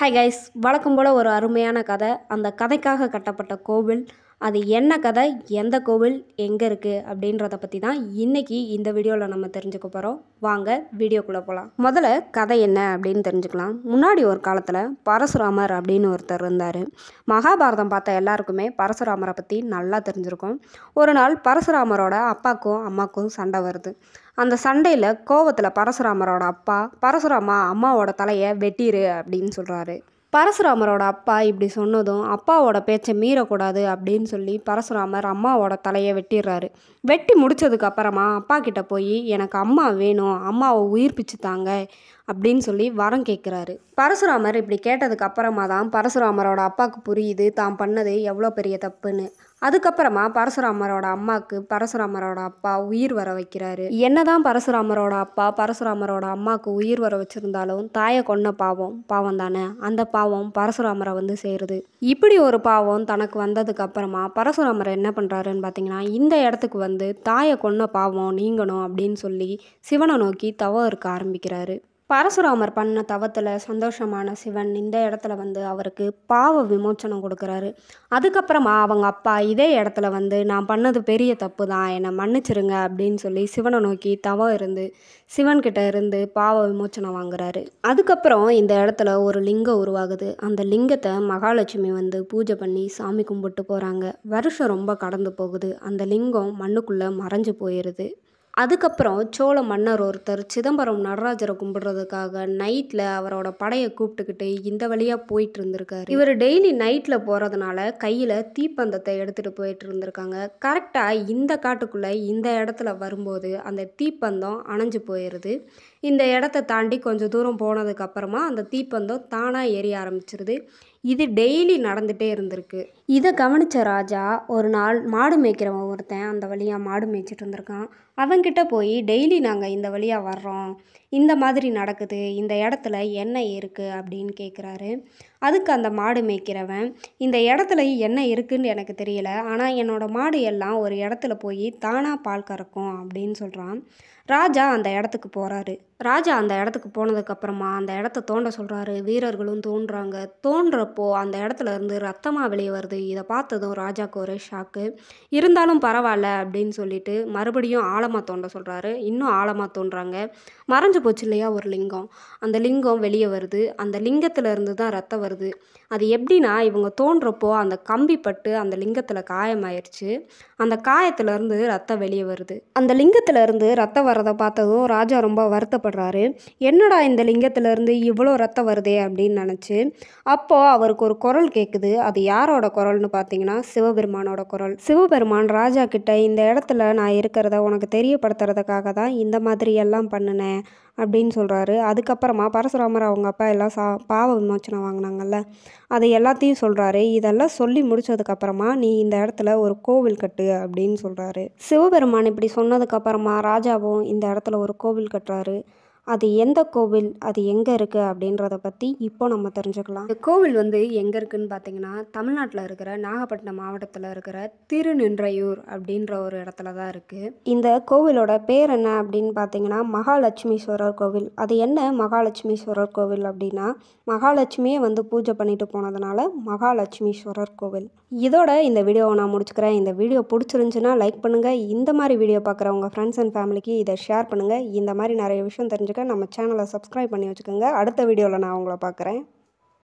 Hi guys, வழக்கம் போல் ஒரு அருமையான கதை. அந்த கதைக்காக கட்டப்பட்ட கோவில், அது என்ன கதை, எந்த கோவில், எங்கே இருக்குது அப்படின்றத பற்றி தான் இன்றைக்கி இந்த வீடியோவில் நம்ம தெரிஞ்சுக்க போகிறோம். வாங்க வீடியோக்குள்ளே போகலாம். முதல்ல கதை என்ன அப்படின்னு தெரிஞ்சுக்கலாம். முன்னாடி ஒரு காலத்தில் பரசுராமர் அப்படின்னு ஒருத்தர் இருந்தார். மகாபாரதம் பார்த்த எல்லாருக்குமே பரசுராமரை பற்றி நல்லா தெரிஞ்சிருக்கும். ஒரு நாள் பரசுராமரோட அப்பாவுக்கும் அம்மாவுக்கும் சண்டை வருது. அந்த சண்டையில் கோவத்தில் பரசுராமரோட அப்பா, பரசுராமா அம்மாவோட தலையை வெட்டிரு அப்படின்னு சொல்கிறாரு. பரசுராமரோட அப்பா இப்படி சொன்னதும் அப்பாவோட பேச்சை மீறக்கூடாது அப்படின்னு சொல்லி பரசுராமர் அம்மாவோட தலையை வெட்டிடுறாரு. வெட்டி முடிச்சதுக்கு அப்புறமா அப்பா கிட்ட போய் எனக்கு அம்மா வேணும், அம்மாவை உயிர்ப்பிச்சு தாங்க அப்படின்னு சொல்லி வரம் கேட்குறாரு. பரசுராமர் இப்படி கேட்டதுக்கு அப்புறமா தான் பரசுராமரோட அப்பாவுக்கு புரியுது தான் பண்ணது எவ்வளோ பெரிய தப்புன்னு. அதுக்கப்புறமா பரசுராமரோட அம்மாவுக்கு பரசுராமரோட அப்பா உயிர் வர வைக்கிறாரு. என்னதான் பரசுராமரோட அப்பா பரசுராமரோட அம்மாவுக்கு உயிர் வர வச்சிருந்தாலும் தாயை கொன்ன பாவம் தானே, அந்த பாவம் பரசுராமரை வந்து சேருது. இப்படி ஒரு பாவம் தனக்கு வந்ததுக்கு அப்புறமா பரசுராமர் என்ன பண்ணுறாருன்னு பார்த்தீங்கன்னா, இந்த இடத்துக்கு வந்து தாயை கொன்ன பாவம் நீங்கணும் அப்படின்னு சொல்லி சிவனை நோக்கி தவம் இருக்க ஆரம்பிக்கிறாரு. பரசுராமர் பண்ண தவத்தில் சந்தோஷமான சிவன் இந்த இடத்துல வந்து அவருக்கு பாவ விமோச்சனம் கொடுக்குறாரு. அதுக்கப்புறமா அவங்க அப்பா இதே இடத்துல வந்து நான் பண்ணது பெரிய தப்பு தான், என்னை மன்னிச்சிருங்க அப்படின்னு சொல்லி சிவனை நோக்கி தவம் இருந்து சிவன்கிட்ட இருந்து பாவ விமோச்சனம் வாங்குறாரு. அதுக்கப்புறம் இந்த இடத்துல ஒரு லிங்கம் உருவாகுது. அந்த லிங்கத்தை மகாலட்சுமி வந்து பூஜை பண்ணி சாமி கும்பிட்டு போகிறாங்க. வருஷம் ரொம்ப கடந்து போகுது. அந்த லிங்கம் மண்ணுக்குள்ளே மறைஞ்சு போயிடுது. அதுக்கப்புறம் சோழ மன்னர் ஒருத்தர் சிதம்பரம் நடராஜரை கும்பிடுறதுக்காக நைட்டில் அவரோட படையை கூப்பிட்டுக்கிட்டு இந்த வழியாக போயிட்டு இருந்திருக்காரு. இவர் டெய்லி நைட்டில் போகிறதுனால கையில் தீப்பந்தத்தை எடுத்துகிட்டு போயிட்டு இருந்திருக்காங்க. கரெக்டாக இந்த காட்டுக்குள்ளே இந்த இடத்துல வரும்போது அந்த தீப்பந்தம் அணைஞ்சு போயிடுது. இந்த இடத்த தாண்டி கொஞ்சம் தூரம் போனதுக்கப்புறமா அந்த தீப்பந்தம் தானாக எரிய ஆரம்பிச்சிருது. இது டெய்லி நடந்துகிட்டே இருந்திருக்கு. இதை கவனித்த ராஜா ஒரு நாள் மாடு மேய்க்கிறவன் ஒருத்தன் அந்த வழியாக மாடு மேய்ச்சிட்டு இருந்திருக்கான். அவன்கிட்ட போய் டெய்லி நாங்கள் இந்த வழியாக வர்றோம், இந்த மாதிரி நடக்குது, இந்த இடத்துல என்ன இருக்குது அப்படின்னு கேட்குறாரு. அதுக்கு அந்த மாடு மேய்க்கிறவன் இந்த இடத்துல என்ன இருக்குதுன்னு எனக்கு தெரியல, ஆனால் என்னோடய மாடு எல்லாம் ஒரு இடத்துல போய் தானாக பால் கறக்கும் அப்படின்னு சொல்கிறான். ராஜா அந்த இடத்துக்கு போகிறாரு. ராஜா அந்த இடத்துக்கு போனதுக்கப்புறமா அந்த இடத்த தோண்ட சொல்கிறாரு. வீரர்களும் தோன்றுறாங்க. தோன்றப்போ அந்த இடத்துல இருந்து ரத்தமாக வெளியே வருது. இதை பார்த்ததும் ராஜாவுக்கு ஒரு ஷாக்கு. இருந்தாலும் பரவாயில்ல அப்படின்னு சொல்லிட்டு மறுபடியும் ஆழமாக தோண்ட சொல்கிறாரு. இன்னும் ஆழமாக தோன்றாங்க. மறைஞ்சு போச்சு இல்லையா ஒரு லிங்கம், அந்த லிங்கம் வெளியே வருது. அந்த லிங்கத்தில் இருந்து தான் ரத்தம் வருது. அது எப்படின்னா இவங்க தோன்றப்போ அந்த கம்பி பட்டு அந்த லிங்கத்தில் காயமாயிருச்சு. அந்த காயத்திலேருந்து ரத்தம் வெளியே வருது. அந்த லிங்கத்திலேருந்து ரத்தம் வரதை பார்த்ததும் ராஜா ரொம்ப வருத்தப்படுறாரு. என்னடா இந்த லிங்கத்திலேருந்து இவ்வளோ ரத்தம் வருதே அப்படின்னு நினச்சி அப்போது அவருக்கு ஒரு குரல் கேட்குது. அது யாரோட குரல்னு பார்த்தீங்கன்னா சிவபெருமானோட குரல். சிவபெருமான் ராஜா கிட்ட இந்த இடத்துல நான் இருக்கிறத உனக்கு தெரியப்படுத்துறதுக்காக தான் இந்த மாதிரி எல்லாம் பண்ணினேன் அப்படின்னு சொல்கிறாரு. அதுக்கப்புறமா பரசுராமர் அவங்க அப்பா எல்லாம் பாவ விமோச்சனம் வாங்கினாங்கல்ல, அதை எல்லாத்தையும் சொல்கிறாரு. இதெல்லாம் சொல்லி முடிச்சதுக்கப்புறமா நீ இந்த இடத்துல ஒரு கோவில் கட்டு அப்படின்னு சொல்கிறாரு. சிவபெருமான் இப்படி சொன்னதுக்கப்புறமா ராஜாவும் இந்த இடத்துல ஒரு கோவில் கட்டுறாரு. அது எந்த கோவில், அது எங்கே இருக்குது அப்படின்றத பற்றி இப்போ நம்ம தெரிஞ்சுக்கலாம். இந்த கோவில் வந்து எங்கே இருக்குதுன்னு பார்த்தீங்கன்னா தமிழ்நாட்டில் இருக்கிற நாகப்பட்டினம் மாவட்டத்தில் இருக்கிற திருநின்றையூர் அப்படின்ற ஒரு இடத்துல தான் இருக்குது. இந்த கோவிலோட பேர் என்ன அப்படின்னு பார்த்தீங்கன்னா மகாலட்சுமீஸ்வரர் கோவில். அது என்ன மகாலட்சுமீஸ்வரர் கோவில் அப்படின்னா மகாலட்சுமியே வந்து பூஜை பண்ணிட்டு போனதுனால மகாலட்சுமீஸ்வரர் கோவில். இதோட இந்த வீடியோவை நான் முடிச்சுக்கிறேன். இந்த வீடியோ பிடிச்சிருந்துச்சுன்னா லைக் பண்ணுங்கள். இந்த மாதிரி வீடியோ பார்க்குற உங்கள் ஃப்ரெண்ட்ஸ் அண்ட் ஃபேமிலிக்கு இதை ஷேர் பண்ணுங்கள். இந்த மாதிரி நிறைய விஷயம் தெரிஞ்சுக்க நம்ம சேனலை சப்ஸ்கிரைப் பண்ணி வச்சுக்கோங்க. அடுத்த வீடியோவில் நான் உங்களை பார்க்குறேன்.